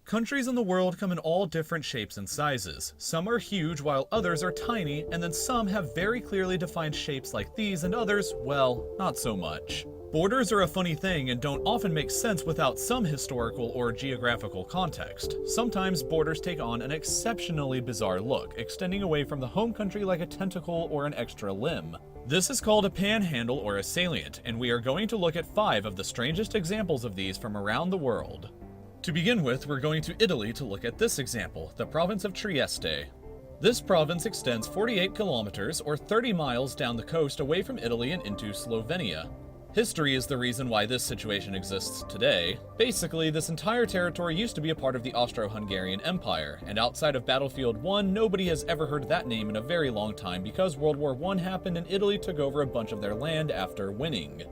Countries in the world come in all different shapes and sizes. Some are huge while others are tiny, and then some have very clearly defined shapes like these, and others, well, not so much. Borders are a funny thing and don't often make sense without some historical or geographical context. Sometimes borders take on an exceptionally bizarre look, extending away from the home country like a tentacle or an extra limb. This is called a panhandle or a salient, and we are going to look at 5 of the strangest examples of these from around the world. To begin with, we're going to Italy to look at this example, the province of Trieste. This province extends 48 kilometers or 30 miles down the coast away from Italy and into Slovenia. History is the reason why this situation exists today. Basically, this entire territory used to be a part of the Austro-Hungarian Empire, and outside of Battlefield 1, nobody has ever heard that name in a very long time because World War I happened and Italy took over a bunch of their land after winning.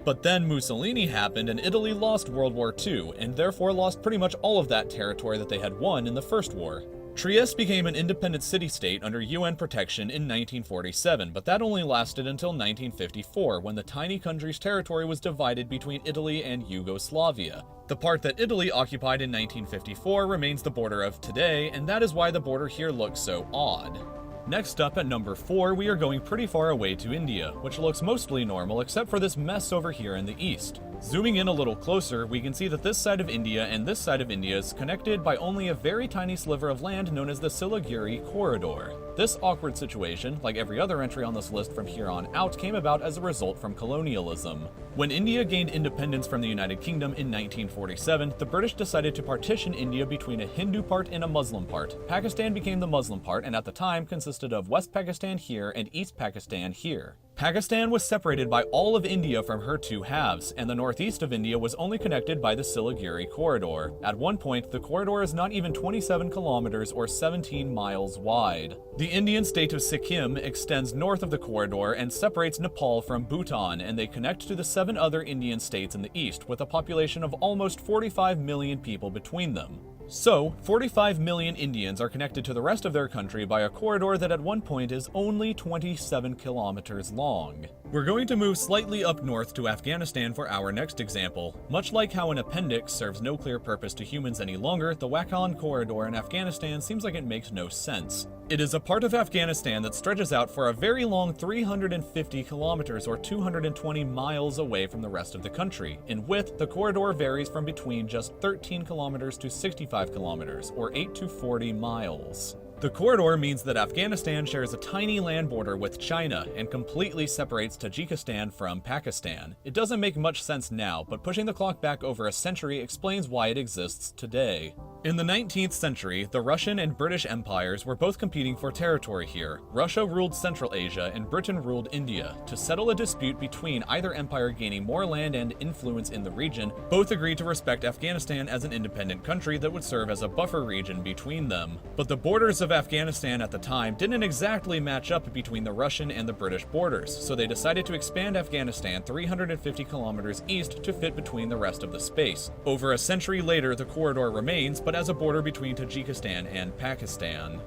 But then Mussolini happened and Italy lost World War II, and therefore lost pretty much all of that territory that they had won in the First War. Trieste became an independent city-state under UN protection in 1947, but that only lasted until 1954, when the tiny country's territory was divided between Italy and Yugoslavia. The part that Italy occupied in 1954 remains the border of today, and that is why the border here looks so odd. Next up at number 4, we are going pretty far away to India, which looks mostly normal except for this mess over here in the east. Zooming in a little closer, we can see that this side of India and this side of India is connected by only a very tiny sliver of land known as the Siliguri Corridor. This awkward situation, like every other entry on this list from here on out, came about as a result from colonialism. When India gained independence from the United Kingdom in 1947, the British decided to partition India between a Hindu part and a Muslim part. Pakistan became the Muslim part and at the time consisted of West Pakistan here and East Pakistan here. Pakistan was separated by all of India from her 2 halves, and the northeast of India was only connected by the Siliguri Corridor. At one point, the corridor is not even 27 kilometers or 17 miles wide. The Indian state of Sikkim extends north of the corridor and separates Nepal from Bhutan, and they connect to the 7 other Indian states in the east, with a population of almost 45 million people between them. So, 45 million Indians are connected to the rest of their country by a corridor that at one point is only 27 kilometers long. We're going to move slightly up north to Afghanistan for our next example. Much like how an appendix serves no clear purpose to humans any longer, the Wakhan corridor in Afghanistan seems like it makes no sense. It is a part of Afghanistan that stretches out for a very long 350 kilometers or 220 miles away from the rest of the country. In width, the corridor varies from between just 13 kilometers to 65 kilometers, or 8 to 40 miles. The corridor means that Afghanistan shares a tiny land border with China and completely separates Tajikistan from Pakistan. It doesn't make much sense now, but pushing the clock back over a century explains why it exists today. In the 19th century, the Russian and British empires were both competing for territory here. Russia ruled Central Asia and Britain ruled India. To settle a dispute between either empire gaining more land and influence in the region, both agreed to respect Afghanistan as an independent country that would serve as a buffer region between them. But the borders of Afghanistan at the time didn't exactly match up between the Russian and the British borders, so they decided to expand Afghanistan 350 kilometers east to fit between the rest of the space. Over a century later, the corridor remains, but as a border between Tajikistan and Pakistan.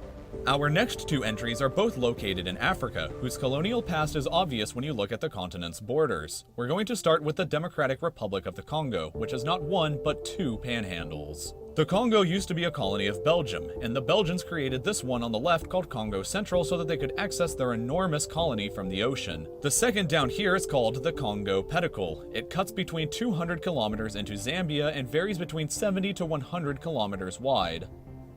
Our next 2 entries are both located in Africa, whose colonial past is obvious when you look at the continent's borders. We're going to start with the Democratic Republic of the Congo, which has not 1 but 2 panhandles. The Congo used to be a colony of Belgium, and the Belgians created this one on the left called Congo Central so that they could access their enormous colony from the ocean. The second down here is called the Congo Pedicle. It cuts between 200 kilometers into Zambia and varies between 70 to 100 kilometers wide.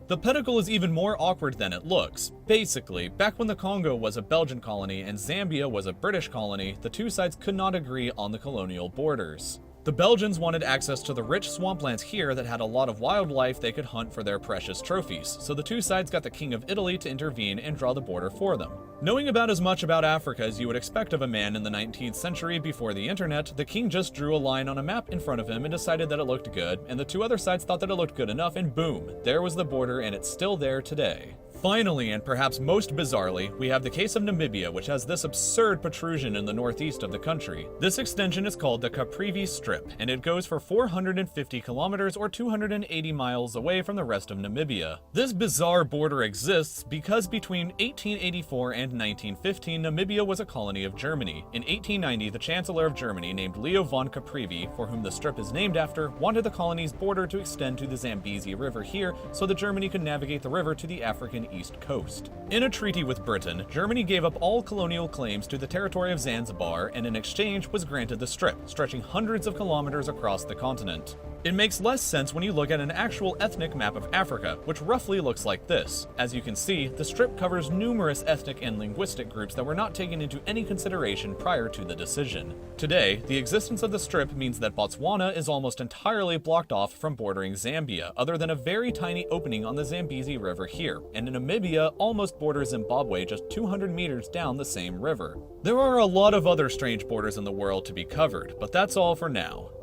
The pedicle is even more awkward than it looks. Basically, back when the Congo was a Belgian colony and Zambia was a British colony, the 2 sides could not agree on the colonial borders. The Belgians wanted access to the rich swamplands here that had a lot of wildlife they could hunt for their precious trophies, so the 2 sides got the King of Italy to intervene and draw the border for them. Knowing about as much about Africa as you would expect of a man in the 19th century before the internet, the king just drew a line on a map in front of him and decided that it looked good, and the 2 other sides thought that it looked good enough, and boom, there was the border and it's still there today. Finally, and perhaps most bizarrely, we have the case of Namibia, which has this absurd protrusion in the northeast of the country. This extension is called the Caprivi Strip, and it goes for 450 kilometers or 280 miles away from the rest of Namibia. This bizarre border exists because between 1884 and 1915, Namibia was a colony of Germany. In 1890, the Chancellor of Germany, named Leo von Caprivi, for whom the strip is named after, wanted the colony's border to extend to the Zambezi River here so that Germany could navigate the river to the African east coast. In a treaty with Britain, Germany gave up all colonial claims to the territory of Zanzibar and in exchange was granted the strip, stretching hundreds of kilometers across the continent. It makes less sense when you look at an actual ethnic map of Africa, which roughly looks like this. As you can see, the strip covers numerous ethnic and linguistic groups that were not taken into any consideration prior to the decision. Today, the existence of the strip means that Botswana is almost entirely blocked off from bordering Zambia, other than a very tiny opening on the Zambezi River here, and Namibia almost borders Zimbabwe just 200 meters down the same river. There are a lot of other strange borders in the world to be covered, but that's all for now.